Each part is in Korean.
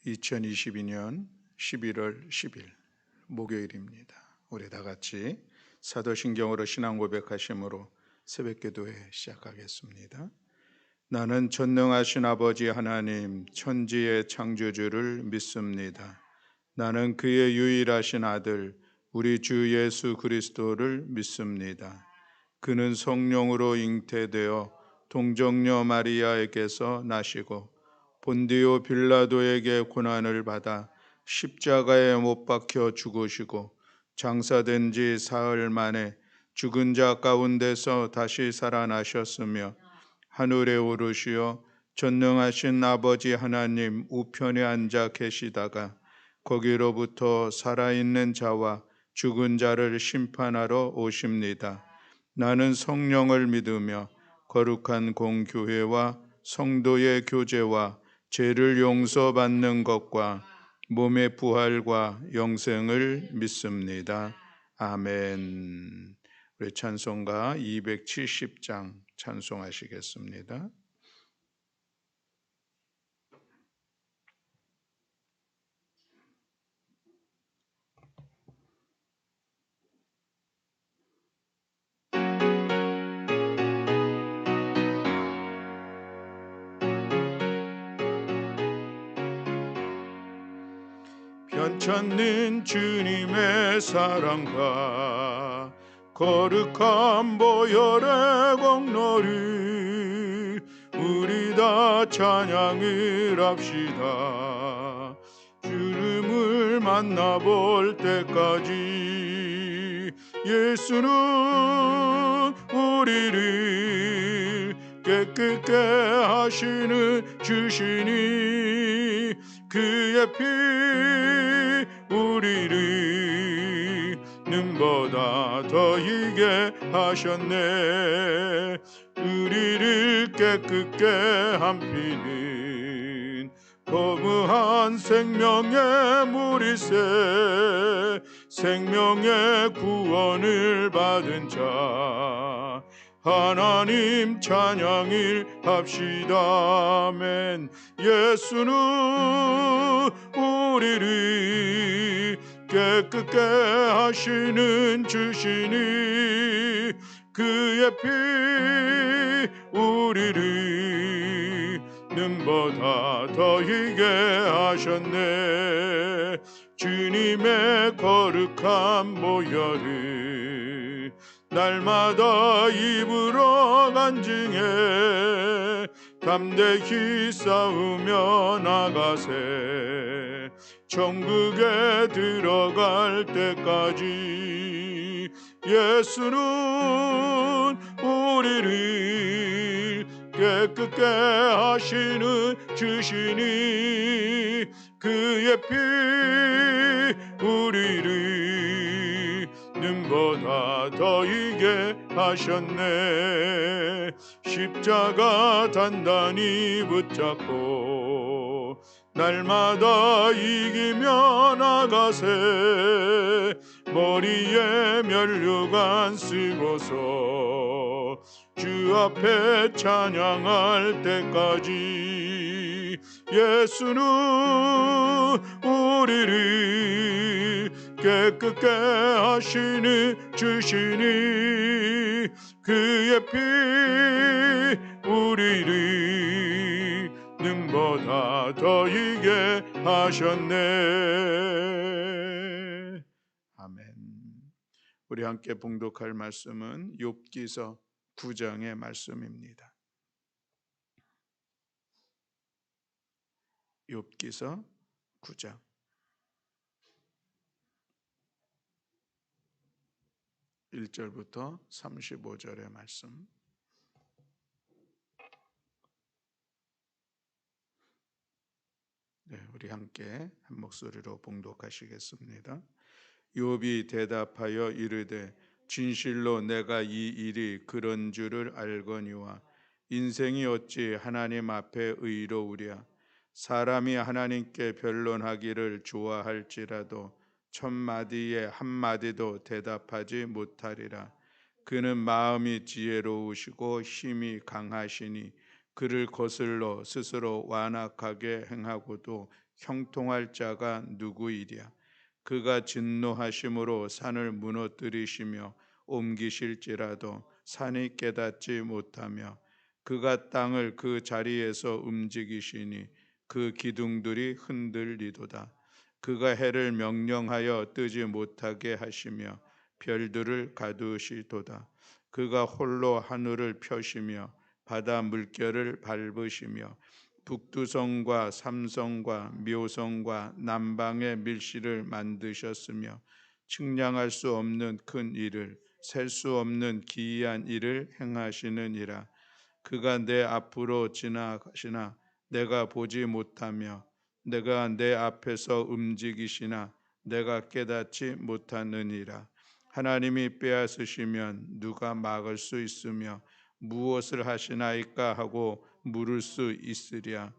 2022년 11월 10일 목요일입니다. 우리 다 같이 사도신경으로 신앙 고백하심으로 새벽기도회 시작하겠습니다. 나는 전능하신 아버지 하나님 천지의 창조주를 믿습니다. 나는 그의 유일하신 아들 우리 주 예수 그리스도를 믿습니다. 그는 성령으로 잉태되어 동정녀 마리아에게서 나시고 본디오 빌라도에게 고난을 받아 십자가에 못 박혀 죽으시고 장사된 지 사흘 만에 죽은 자 가운데서 다시 살아나셨으며 하늘에 오르시어 전능하신 아버지 하나님 우편에 앉아 계시다가 거기로부터 살아있는 자와 죽은 자를 심판하러 오십니다. 나는 성령을 믿으며 거룩한 공교회와 성도의 교제와 죄를 용서받는 것과 몸의 부활과 영생을 믿습니다. 아멘. 우리 찬송가 270장 찬송하시겠습니다. 변찮는 주님의 사랑과 거룩한 보혈의 공로를 우리 다 찬양을 합시다. 주님을 만나볼 때까지 예수는 우리를 깨끗게 하시는 주시니 그의 피 우리를 눈보다 더 희게 하셨네. 우리를 깨끗게 한 피는 거무한 생명의 물이세. 생명의 구원을 받은 자 하나님 찬양을 합시다. 아멘. 예수는 우리를 깨끗게 하시는 주시니 그의 피 우리를 눈보다 더 희게 하셨네. 주님의 거룩한 보혈을 날마다 입으로 간증해 담대히 싸우며 나가세. 천국에 들어갈 때까지 예수는 우리를 깨끗게 하시는 주시니 그의 피 우리를 눈보다 더 희게 하셨네. 십자가 단단히 붙잡고 날마다 이기며 나가세. 머리에 면류관 쓰고서 주 앞에 찬양할 때까지 예수는 우리를 깨끗게 하시는 주시니 그의 피 우리를 눈보다 더 희게 하셨네. 아멘. 우리 함께 봉독할 말씀은 욥기서 9장의 말씀입니다. 욥기서 9장 1절부터 35절의 말씀. 네, 우리 함께 한 목소리로 봉독하시겠습니다. 욥이 대답하여 이르되 진실로 내가 이 일이 그런 줄을 알거니와 인생이 어찌 하나님 앞에 의로우랴. 사람이 하나님께 변론하기를 좋아할지라도 천마디에 한마디도 대답하지 못하리라. 그는 마음이 지혜로우시고 힘이 강하시니 그를 거슬러 스스로 완악하게 행하고도 형통할 자가 누구이랴. 그가 진노하심으로 산을 무너뜨리시며 옮기실지라도 산이 깨닫지 못하며 그가 땅을 그 자리에서 움직이시니 그 기둥들이 흔들리도다. 그가 해를 명령하여 뜨지 못하게 하시며 별들을 가두시도다. 그가 홀로 하늘을 펴시며 바다 물결을 밟으시며 북두성과 삼성과 묘성과 남방의 밀실을 만드셨으며 측량할 수 없는 큰 일을 셀 수 없는 기이한 일을 행하시느니라. 그가 내 앞으로 지나가시나 내가 보지 못하며 내가 내 앞에서 움직이시나 내가 깨닫지 못하느니라. 하나님이 빼앗으시면 누가 막을 수 있으며 무엇을 하시나이까 하고 물을 수 있으랴.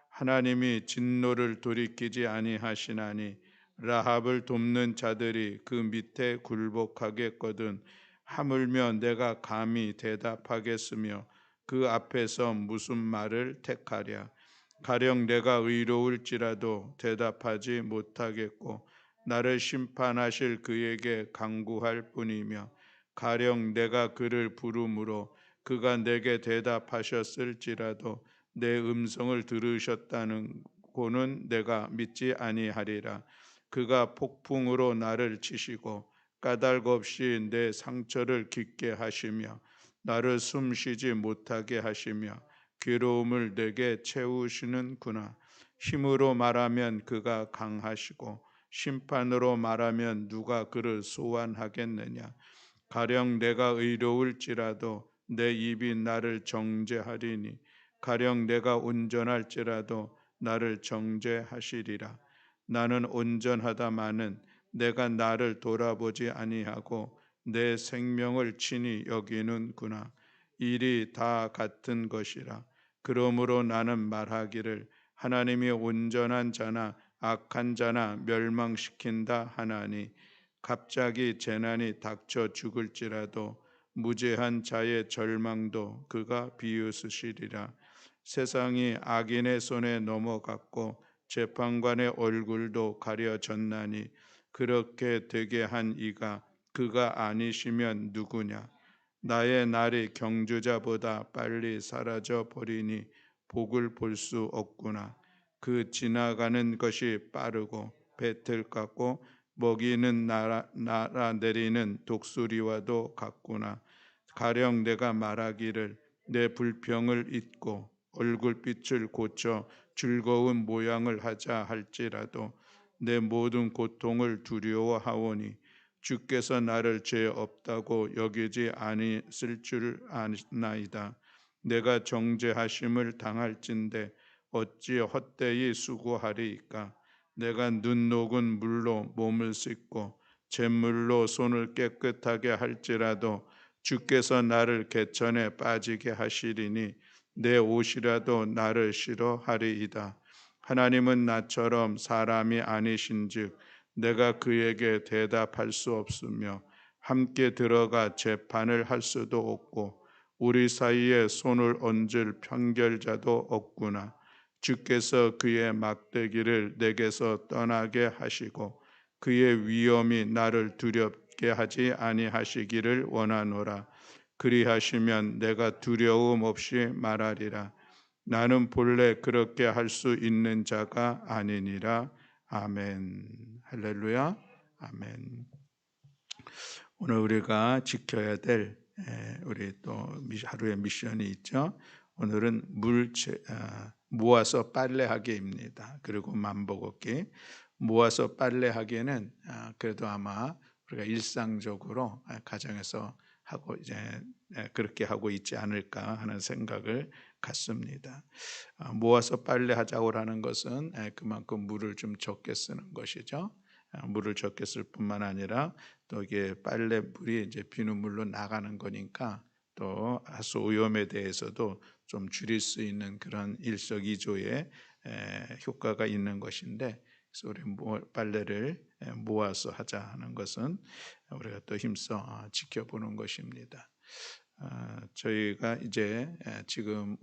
하나님이 진노를 돌이키지 아니하시나니 라합을 돕는 자들이 그 밑에 굴복하겠거든. 하물며 내가 감히 대답하겠으며 그 앞에서 무슨 말을 택하랴. 가령 내가 의로울지라도 대답하지 못하겠고 나를 심판하실 그에게 간구할 뿐이며 가령 내가 그를 부르므로 그가 내게 대답하셨을지라도 내 음성을 들으셨다는 고는 내가 믿지 아니하리라. 그가 폭풍으로 나를 치시고 까닭 없이 내 상처를 깊게 하시며 나를 숨쉬지 못하게 하시며 괴로움을 내게 채우시는구나. 힘으로 말하면 그가 강하시고 심판으로 말하면 누가 그를 소환하겠느냐. 가령 내가 의로울지라도 내 입이 나를 정죄하리니 가령 내가 온전할지라도 나를 정죄하시리라. 나는 온전하다마는 내가 나를 돌아보지 아니하고 내 생명을 친히 여기는구나. 일이 다 같은 것이라. 그러므로 나는 말하기를 하나님이 온전한 자나 악한 자나 멸망시킨다 하나니 갑자기 재난이 닥쳐 죽을지라도 무죄한 자의 절망도 그가 비웃으시리라. 세상이 악인의 손에 넘어갔고 재판관의 얼굴도 가려졌나니 그렇게 되게 한 이가 그가 아니시면 누구냐. 나의 날이 경주자보다 빨리 사라져 버리니 복을 볼 수 없구나. 그 지나가는 것이 빠르고 배틀 같고 먹이는 나라 내리는 독수리와도 같구나. 가령 내가 말하기를 내 불평을 잊고 얼굴빛을 고쳐 즐거운 모양을 하자 할지라도 내 모든 고통을 두려워하오니 주께서 나를 죄 없다고 여기지 아니실 줄 아나이다. 내가 정죄하심을 당할진대 어찌 헛되이 수고하리이까. 내가 눈 녹은 물로 몸을 씻고 잿물로 손을 깨끗하게 할지라도 주께서 나를 개천에 빠지게 하시리니 내 옷이라도 나를 싫어하리이다. 하나님은 나처럼 사람이 아니신즉 내가 그에게 대답할 수 없으며 함께 들어가 재판을 할 수도 없고 우리 사이에 손을 얹을 편결자도 없구나. 주께서 그의 막대기를 내게서 떠나게 하시고 그의 위엄이 나를 두렵게 하지 아니하시기를 원하노라. 그리하시면 내가 두려움 없이 말하리라. 나는 본래 그렇게 할 수 있는 자가 아니니라. 아멘. 할렐루야. 아멘. 오늘 우리가 지켜야 될 우리 또 하루의 미션이 있죠. 오늘은 모아서 빨래하기입니다. 그리고 만보걷기. 모아서 빨래하기는 그래도 아마 우리가 일상적으로 가정에서 하고 이제 그렇게 하고 있지 않을까 하는 생각을 갖습니다. 모아서 빨래하자고 하는 것은 그만큼 물을 좀 적게 쓰는 것이죠. 물을 적게 쓸 뿐만 아니라 또 이게 빨래물이 이제 비눗물로 나가는 거니까 또 하수 오염에 대해서도 좀 줄일 수 있는 그런 일석이조의 효과가 있는 것인데, 그래서 우리 빨래를 모아서 하자 하는 것은 우리가 또 힘써 지켜보는 것입니다. 저희가 이제 지금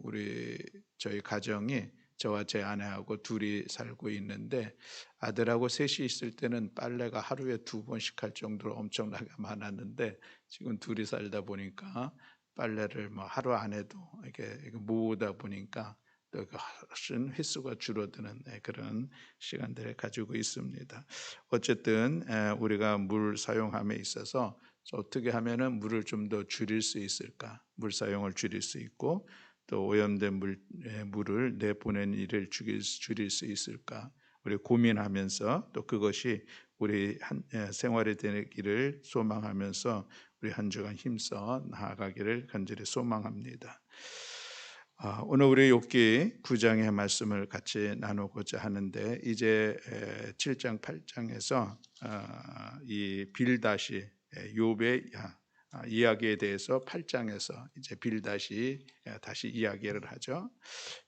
저희 가정이 저와 제 아내하고 둘이 살고 있는데 아들하고 셋이 있을 때는 빨래가 하루에 2번씩 할 정도로 엄청나게 많았는데 지금 둘이 살다 보니까 빨래를 뭐 하루 안 해도 이렇게 모으다 보니까 또 훨씬 횟수가 줄어드는 그런 시간들을 가지고 있습니다. 어쨌든 우리가 물 사용함에 있어서 어떻게 하면은 물을 좀 더 줄일 수 있을까? 물 사용을 줄일 수 있고 또 오염된 물을 내보내는 일을 줄일 수 있을까? 우리 고민하면서 또 그것이 우리 생활이 되기를 소망하면서 우리 한 주간 힘써 나아가기를 간절히 소망합니다. 오늘 우리 욥기 9장의 말씀을 같이 나누고자 하는데 이제 7장 8장에서 이 빌닷이 욥의 이야기에 대해서 8장에서 이제 빌닷이 다시 이야기를 하죠.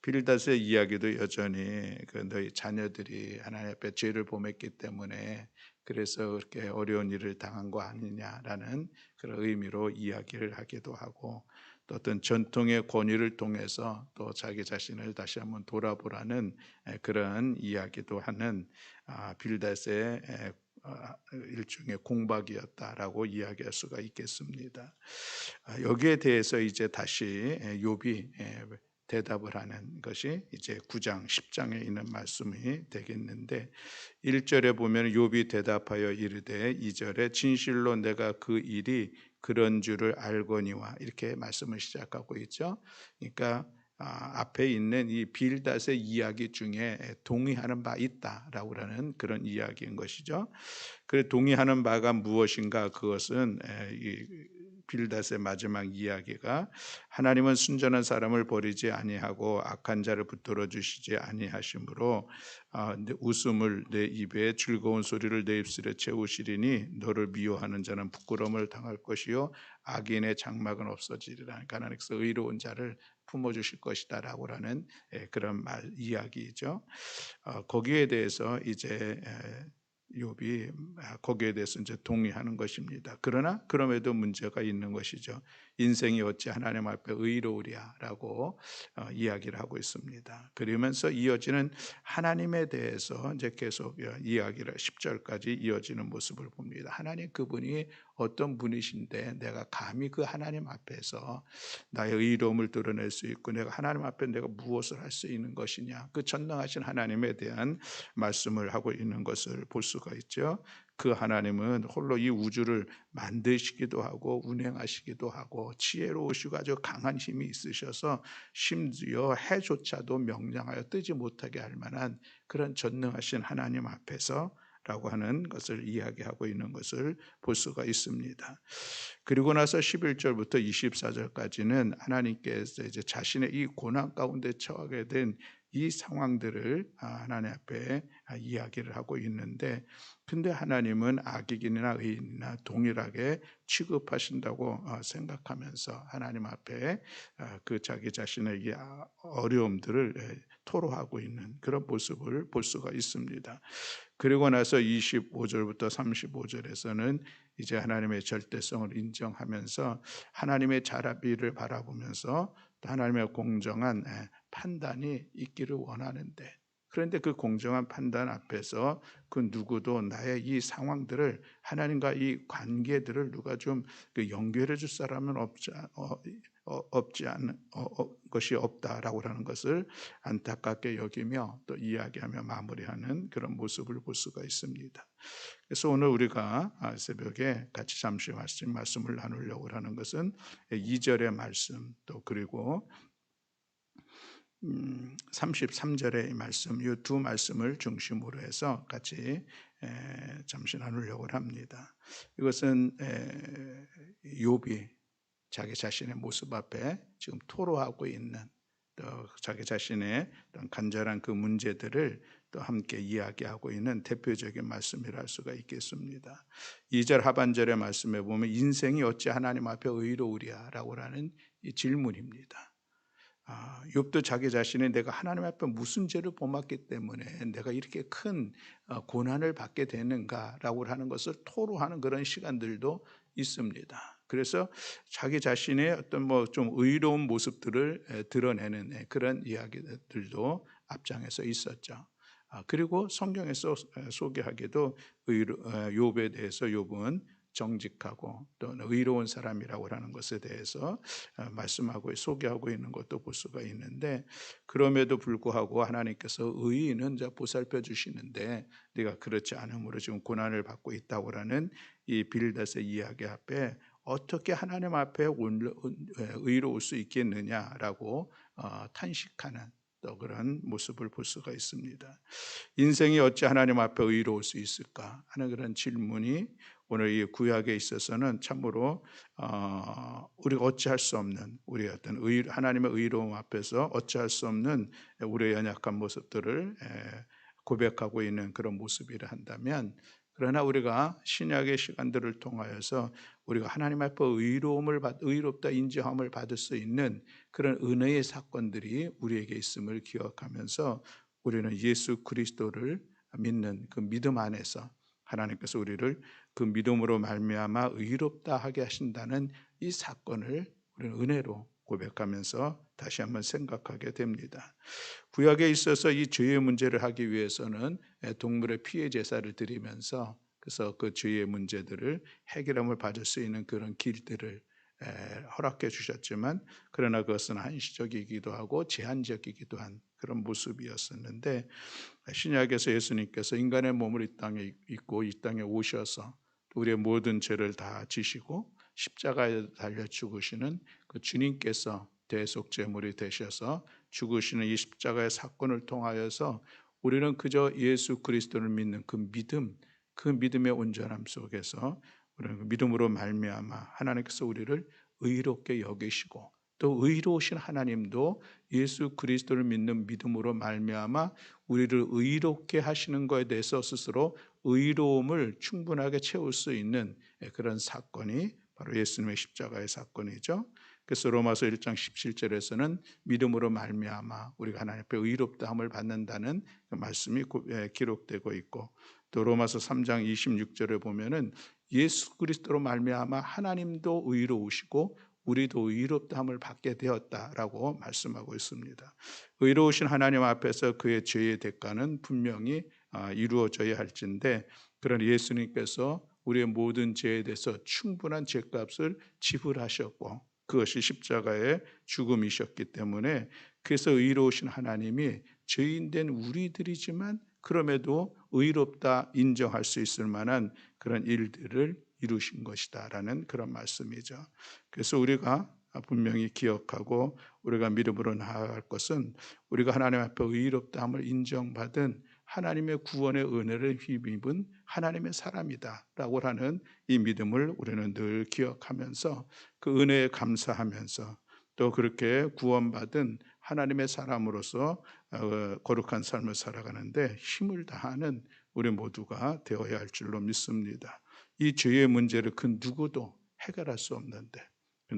빌닷의 이야기도 여전히 너희 자녀들이 하나님 앞에 죄를 범했기 때문에 그래서 그렇게 어려운 일을 당한 거 아니냐라는 그런 의미로 이야기를 하기도 하고 또 어떤 전통의 권위를 통해서 또 자기 자신을 다시 한번 돌아보라는 그런 이야기도 하는 빌닷의 일종의 공박이었다라고 이야기할 수가 있겠습니다. 여기에 대해서 이제 다시 욥이 대답을 하는 것이 이제 9장 10장에 있는 말씀이 되겠는데 1절에 보면 욥이 대답하여 이르되 2절에 진실로 내가 그 일이 그런 줄을 알거니와 이렇게 말씀을 시작하고 있죠. 그러니까 앞에 있는 이 빌닷의 이야기 중에 동의하는 바 있다라고 하는 그런 이야기인 것이죠. 그 동의하는 바가 무엇인가? 그것은 이 빌닷의 마지막 이야기가 하나님은 순전한 사람을 버리지 아니하고 악한 자를 붙들어 주시지 아니하심으로 웃음을 내 입에 즐거운 소리를 내 입술에 채우시리니 너를 미워하는 자는 부끄러움을 당할 것이요 악인의 장막은 없어지리라. 그러니까 하나님께서 의로운 자를 품어주실 것이다라고 하는 그런 이야기죠. 거기에 대해서 이제 욥이 거기에 대해서 이제 동의하는 것입니다. 그러나 그럼에도 문제가 있는 것이죠. 인생이 어찌 하나님 앞에 의로우랴라고 이야기를 하고 있습니다. 그러면서 이어지는 하나님에 대해서 이제 계속 이야기를 10절까지 이어지는 모습을 봅니다. 하나님 그분이 어떤 분이신데 내가 감히 그 하나님 앞에서 나의 의로움을 드러낼 수 있고 내가 하나님 앞에 내가 무엇을 할 수 있는 것이냐, 그 전능하신 하나님에 대한 말씀을 하고 있는 것을 볼 수가 있죠. 그 하나님은 홀로 이 우주를 만드시기도 하고 운행하시기도 하고 지혜로우시고 아주 강한 힘이 있으셔서 심지어 해조차도 명령하여 뜨지 못하게 할 만한 그런 전능하신 하나님 앞에서 라고 하는 것을 이야기하고 있는 것을 볼 수가 있습니다. 그리고 나서 11절부터 24절까지는 하나님께서 이제 자신의 이 고난 가운데 처하게 된 이 상황들을 하나님 앞에 이야기를 하고 있는데 근데 하나님은 악인이나 의인이나 동일하게 취급하신다고 생각하면서 하나님 앞에 그 자기 자신의 이 어려움들을 토로하고 있는 그런 모습을 볼 수가 있습니다. 그리고 나서 25절부터 35절에서는 이제 하나님의 절대성을 인정하면서 하나님의 자비를 바라보면서 또 하나님의 공정한 판단이 있기를 원하는데 그런데 그 공정한 판단 앞에서 그 누구도 나의 이 상황들을 하나님과 이 관계들을 누가 좀 연결해 줄 사람은 없지 않은 것이 없다라고 하는 것을 안타깝게 여기며 또 이야기하며 마무리하는 그런 모습을 볼 수가 있습니다. 그래서 오늘 우리가 새벽에 같이 잠시 말씀을 나누려고 하는 것은 2절의 말씀 또 그리고 33절의 말씀 이 두 말씀을 중심으로 해서 같이 잠시 나누려고 합니다. 이것은 욥이 자기 자신의 모습 앞에 지금 토로하고 있는 또 자기 자신의 간절한 그 문제들을 또 함께 이야기하고 있는 대표적인 말씀이라 할 수가 있겠습니다. 2절 하반절의 말씀에 보면 인생이 어찌 하나님 앞에 의로우랴라고 하는 이 질문입니다. 욥도 자기 자신이 내가 하나님 앞에 무슨 죄를 범했기 때문에 내가 이렇게 큰 고난을 받게 되는가라고 하는 것을 토로하는 그런 시간들도 있습니다. 그래서 자기 자신의 어떤 좀 의로운 모습들을 드러내는 그런 이야기들도 앞장에서 있었죠. 그리고 성경에서 소개하기도 욥에 대해서 욥은 정직하고 또 의로운 사람이라고 하는 것에 대해서 말씀하고 소개하고 있는 것도 볼 수가 있는데, 그럼에도 불구하고 하나님께서 의인은 보살펴 주시는데 네가 그렇지 않으므로 지금 고난을 받고 있다고 하는 이 빌닷의 이야기 앞에 어떻게 하나님 앞에 의로울 수 있겠느냐라고 탄식하는 또 그런 모습을 볼 수가 있습니다. 인생이 어찌 하나님 앞에 의로울 수 있을까 하는 그런 질문이 오늘 이 구약에 있어서는 참으로 우리가 어찌할 수 없는, 우리 어떤 하나님의 의로움 앞에서 어찌할 수 없는 우리의 연약한 모습들을 고백하고 있는 그런 모습이라 한다면, 그러나 우리가 신약의 시간들을 통하여서 우리가 하나님 앞에 의롭다 인정함을 받을 수 있는 그런 은혜의 사건들이 우리에게 있음을 기억하면서 우리는 예수 그리스도를 믿는 그 믿음 안에서 하나님께서 우리를 그 믿음으로 말미암아 의롭다 하게 하신다는 이 사건을 우리는 은혜로 고백하면서 다시 한번 생각하게 됩니다. 구약에 있어서 이 죄의 문제를 하기 위해서는 동물의 피해 제사를 드리면서, 그래서 그 죄의 문제들을 해결함을 받을 수 있는 그런 길들을 허락해 주셨지만, 그러나 그것은 한시적이기도 하고 제한적이기도 한 그런 모습이었었는데, 신약에서 예수님께서 인간의 몸을 이 땅에 입고 이 땅에 오셔서 우리의 모든 죄를 다 지시고 십자가에 달려 죽으시는 그 주님께서 대속제물이 되셔서 죽으시는 이 십자가의 사건을 통하여서 우리는 그저 예수 그리스도를 믿는 그 믿음, 그 믿음의 온전함 속에서 우리는 그 믿음으로 말미암아 하나님께서 우리를 의롭게 여기시고, 또 의로우신 하나님도 예수 그리스도를 믿는 믿음으로 말미암아 우리를 의롭게 하시는 것에 대해서 스스로 의로움을 충분하게 채울 수 있는 그런 사건이 바로 예수님의 십자가의 사건이죠. 그래서 로마서 1장 17절에서는 믿음으로 말미암아 우리가 하나님 앞에 의롭다함을 받는다는 그 말씀이 기록되고 있고, 또 로마서 3장 26절에 보면은 예수 그리스도로 말미암아 하나님도 의로우시고 우리도 의롭다함을 받게 되었다라고 말씀하고 있습니다. 의로우신 하나님 앞에서 그의 죄의 대가는 분명히 이루어져야 할진데, 그런 예수님께서 우리의 모든 죄에 대해서 충분한 죄값을 지불하셨고 그것이 십자가의 죽음이셨기 때문에, 그래서 의로우신 하나님이 죄인된 우리들이지만 그럼에도 의롭다 인정할 수 있을 만한 그런 일들을 이루신 것이다라는 그런 말씀이죠. 그래서 우리가 분명히 기억하고 우리가 믿음으로 나아갈 것은 우리가 하나님 앞에 의롭다함을 인정받은 하나님의 구원의 은혜를 힘입은 하나님의 사람이다라고 하는 이 믿음을 우리는 늘 기억하면서 그 은혜에 감사하면서 또 그렇게 구원받은 하나님의 사람으로서 거룩한 삶을 살아가는데 힘을 다하는 우리 모두가 되어야 할 줄로 믿습니다. 이 죄의 문제를 그 누구도 해결할 수 없는데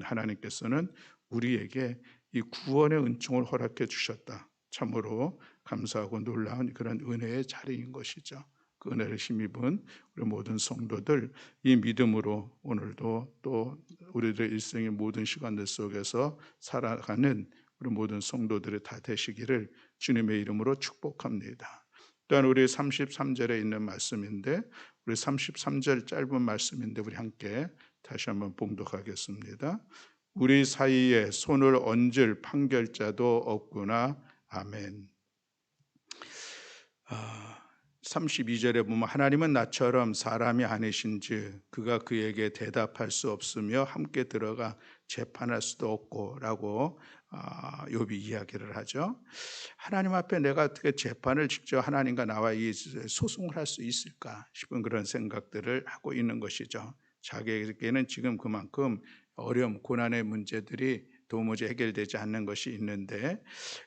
하나님께서는 우리에게 이 구원의 은총을 허락해 주셨다. 참으로 감사하고 놀라운 그런 은혜의 자리인 것이죠. 그 은혜를 힘입은 우리 모든 성도들, 이 믿음으로 오늘도 또 우리들의 일생의 모든 시간들 속에서 살아가는 우리 모든 성도들이 다 되시기를 주님의 이름으로 축복합니다. 또한 우리 33절에 있는 말씀인데, 우리 33절 짧은 말씀인데 우리 함께 다시 한번 봉독하겠습니다. 우리 사이에 손을 얹을 판결자도 없구나. 아멘. 32절에 보면 하나님은 나처럼 사람이 아니신즉 그가 그에게 대답할 수 없으며 함께 들어가 재판할 수도 없고 라고 욥이 이야기를 하죠. 하나님 앞에 내가 어떻게 재판을 직접 하나님과 나와 이 소송을 할 수 있을까 싶은 그런 생각들을 하고 있는 것이죠. 자기에게는 지금 그만큼 어려움, 고난의 문제들이 도무지 해결되지 않는 것이 있는데,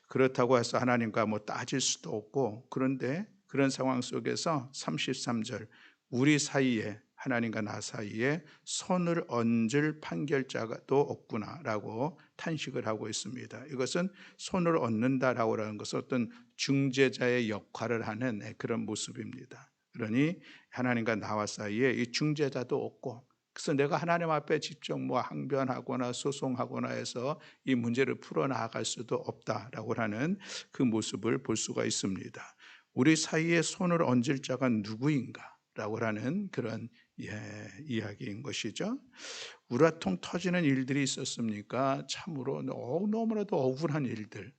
그렇다고 해서 하나님과 따질 수도 없고, 그런데 그런 상황 속에서 33절 우리 사이에, 하나님과 나 사이에 손을 얹을 판결자도 없구나라고 탄식을 하고 있습니다. 이것은 손을 얹는다라고 하는 것은 어떤 중재자의 역할을 하는 그런 모습입니다. 그러니 하나님과 나와 사이에 이 중재자도 없고 그래서 내가 하나님 앞에 직접 뭐 항변하거나 소송하거나 해서 이 문제를 풀어나갈 수도 없다라고 하는 그 모습을 볼 수가 있습니다. 우리 사이에 손을 얹을 자가 누구인가라고 하는 그런 이야기인 것이죠. 우라통 터지는 일들이 있었습니까? 참으로 너무나도 억울한 일들.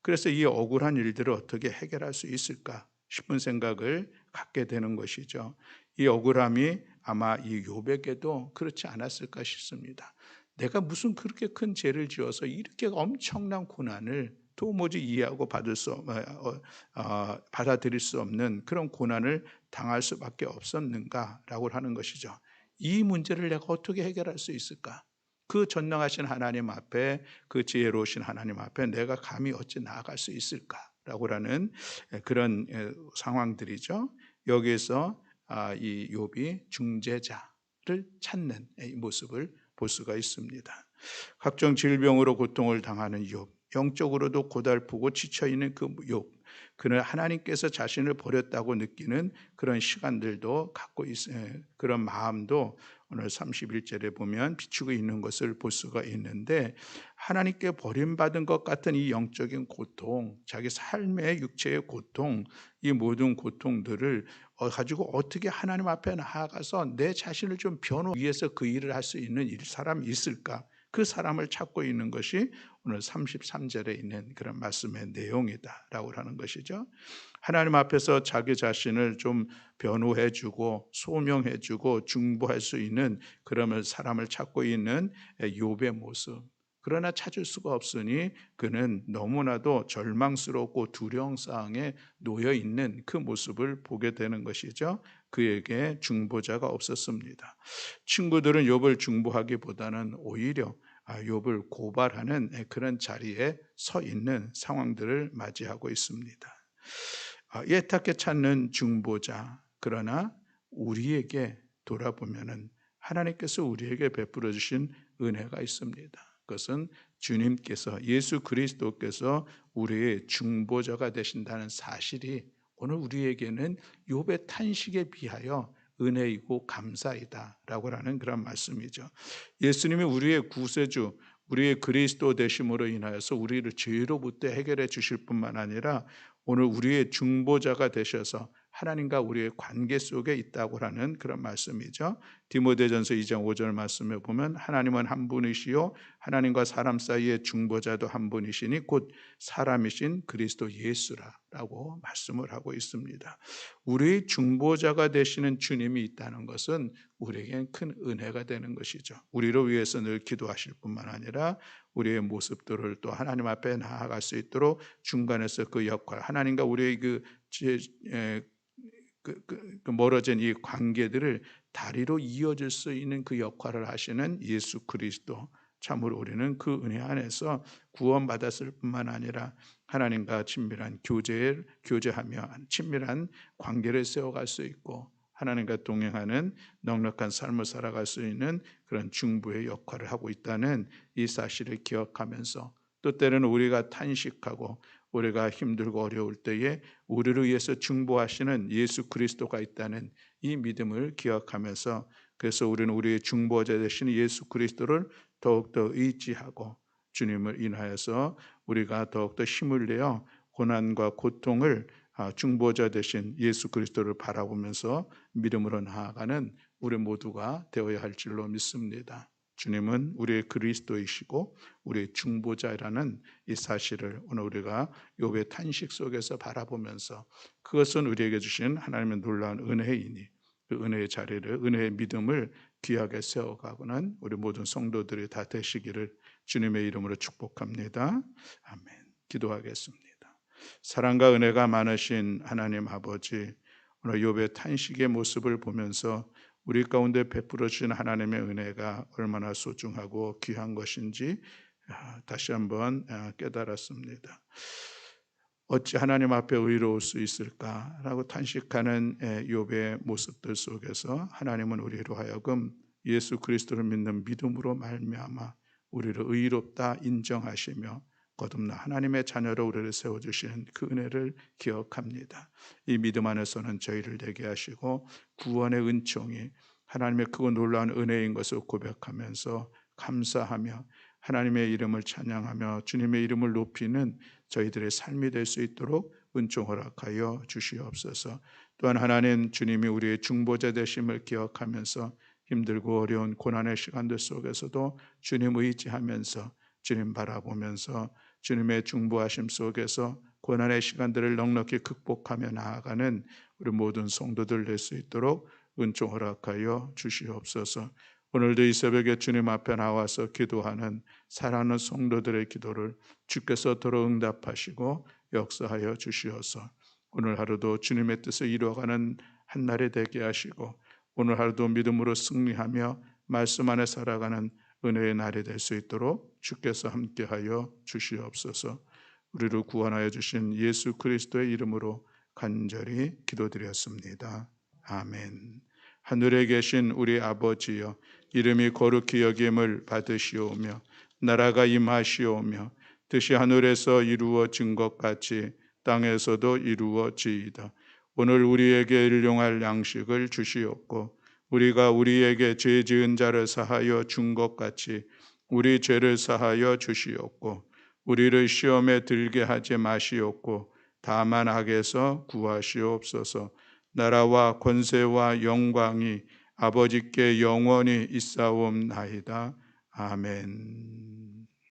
그래서 이 억울한 일들을 어떻게 해결할 수 있을까 싶은 생각을 갖게 되는 것이죠. 이 억울함이 아마 이 욥에게도 그렇지 않았을까 싶습니다. 내가 무슨 그렇게 큰 죄를 지어서 이렇게 엄청난 고난을 도무지 이해하고 받아들일 수 없는 그런 고난을 당할 수밖에 없었는가라고 하는 것이죠. 이 문제를 내가 어떻게 해결할 수 있을까? 그 전능하신 하나님 앞에, 그 지혜로우신 하나님 앞에 내가 감히 어찌 나아갈 수 있을까라고 하는 그런 상황들이죠. 여기에서 이 욥이 중재자를 찾는 이 모습을 볼 수가 있습니다. 각종 질병으로 고통을 당하는 욥, 영적으로도 고달프고 지쳐 있는 그 욥, 그는 하나님께서 자신을 버렸다고 느끼는 그런 시간들도 갖고 있어요. 그런 마음도 오늘 31절에 보면 비추고 있는 것을 볼 수가 있는데, 하나님께 버림받은 것 같은 이 영적인 고통, 자기 삶의 육체의 고통, 이 모든 고통들을 가지고 어떻게 하나님 앞에 나아가서 내 자신을 좀 변호하기 위해서 그 일을 할 수 있는 사람이 있을까? 그 사람을 찾고 있는 것이 오늘 33절에 있는 그런 말씀의 내용이다라고 하는 것이죠. 하나님 앞에서 자기 자신을 좀 변호해주고 소명해주고 중보할 수 있는 그런 사람을 찾고 있는 욥의 모습. 그러나 찾을 수가 없으니 그는 너무나도 절망스럽고 두려움상에 놓여 있는 그 모습을 보게 되는 것이죠. 그에게 중보자가 없었습니다. 친구들은 욥을 중보하기보다는 오히려 욥을 고발하는 그런 자리에 서 있는 상황들을 맞이하고 있습니다. 애타게 찾는 중보자, 그러나 우리에게 돌아보면은 하나님께서 우리에게 베풀어 주신 은혜가 있습니다. 그것은 주님께서, 예수 그리스도께서 우리의 중보자가 되신다는 사실이 오늘 우리에게는 욥의 탄식에 비하여 은혜이고 감사이다라고 하는 그런 말씀이죠. 예수님이 우리의 구세주, 우리의 그리스도 되심으로 인하여서 우리를 죄로부터 해결해 주실 뿐만 아니라 오늘 우리의 중보자가 되셔서 하나님과 우리의 관계 속에 있다고 하는 그런 말씀이죠. 디모데전서 2장 5절 말씀에 보면 하나님은 한 분이시요 하나님과 사람 사이의 중보자도 한 분이시니 곧 사람이신 그리스도 예수라라고 말씀을 하고 있습니다. 우리의 중보자가 되시는 주님이 있다는 것은 우리에겐 큰 은혜가 되는 것이죠. 우리를 위해서 늘 기도하실 뿐만 아니라 우리의 모습들을 또 하나님 앞에 나아갈 수 있도록 중간에서 그 역할, 하나님과 우리의 멀어진 이 관계들을 다리로 이어질 수 있는 그 역할을 하시는 예수 그리스도, 참으로 우리는 그 은혜 안에서 구원받았을 뿐만 아니라 하나님과 친밀한 교제하며 친밀한 관계를 세워갈 수 있고 하나님과 동행하는 넉넉한 삶을 살아갈 수 있는 그런 중보의 역할을 하고 있다는 이 사실을 기억하면서, 또 때로는 우리가 탄식하고 우리가 힘들고 어려울 때에 우리를 위해서 중보하시는 예수 그리스도가 있다는 이 믿음을 기억하면서, 그래서 우리는 우리의 중보자 되시는 예수 그리스도를 더욱더 의지하고 주님을 인하여서 우리가 더욱더 힘을 내어 고난과 고통을 중보자 되신 예수 그리스도를 바라보면서 믿음으로 나아가는 우리 모두가 되어야 할 줄로 믿습니다. 주님은 우리의 그리스도이시고 우리의 중보자라는 이 사실을 오늘 우리가 욥의 탄식 속에서 바라보면서, 그것은 우리에게 주신 하나님의 놀라운 은혜이니 그 은혜의 자리를, 은혜의 믿음을 귀하게 세워가고는 우리 모든 성도들이 다 되시기를 주님의 이름으로 축복합니다. 아멘. 기도하겠습니다. 사랑과 은혜가 많으신 하나님 아버지, 오늘 욥의 탄식의 모습을 보면서 우리 가운데 베풀어 주신 하나님의 은혜가 얼마나 소중하고 귀한 것인지 다시 한번 깨달았습니다. 어찌 하나님 앞에 의로울 수 있을까라고 탄식하는 욥의 모습들 속에서 하나님은 우리로 하여금 예수 그리스도를 믿는 믿음으로 말미암아 우리를 의롭다 인정하시며 거듭나 하나님의 자녀로 우리를 세워주시는 그 은혜를 기억합니다. 이 믿음 안에서는 저희를 되게 하시고 구원의 은총이 하나님의 크고 놀라운 은혜인 것을 고백하면서 감사하며 하나님의 이름을 찬양하며 주님의 이름을 높이는 저희들의 삶이 될 수 있도록 은총 허락하여 주시옵소서. 또한 하나님 주님이 우리의 중보자 되심을 기억하면서 힘들고 어려운 고난의 시간들 속에서도 주님 의지하면서 주님 바라보면서 주님의 중보하심 속에서 고난의 시간들을 넉넉히 극복하며 나아가는 우리 모든 성도들 될 수 있도록 은총 허락하여 주시옵소서. 오늘도 이 새벽에 주님 앞에 나와서 기도하는 사랑하는 성도들의 기도를 주께서 도로 응답하시고 역사하여 주시어서 오늘 하루도 주님의 뜻을 이루어가는 한 날이 되게 하시고 오늘 하루도 믿음으로 승리하며 말씀 안에 살아가는 은혜의 날이 될 수 있도록 주께서 함께하여 주시옵소서. 우리를 구원하여 주신 예수 그리스도의 이름으로 간절히 기도드렸습니다. 아멘. 하늘에 계신 우리 아버지여, 이름이 거룩히 여김을 받으시오며 나라가 임하시오며 뜻이 하늘에서 이루어진 것 같이 땅에서도 이루어지이다. 오늘 우리에게 일용할 양식을 주시옵고 우리가 우리에게 죄 지은 자를 사하여 준 것 같이 우리 죄를 사하여 주시옵고 우리를 시험에 들게 하지 마시옵고 다만 악에서 구하시옵소서. 나라와 권세와 영광이 아버지께 영원히 있사옵나이다. 아멘.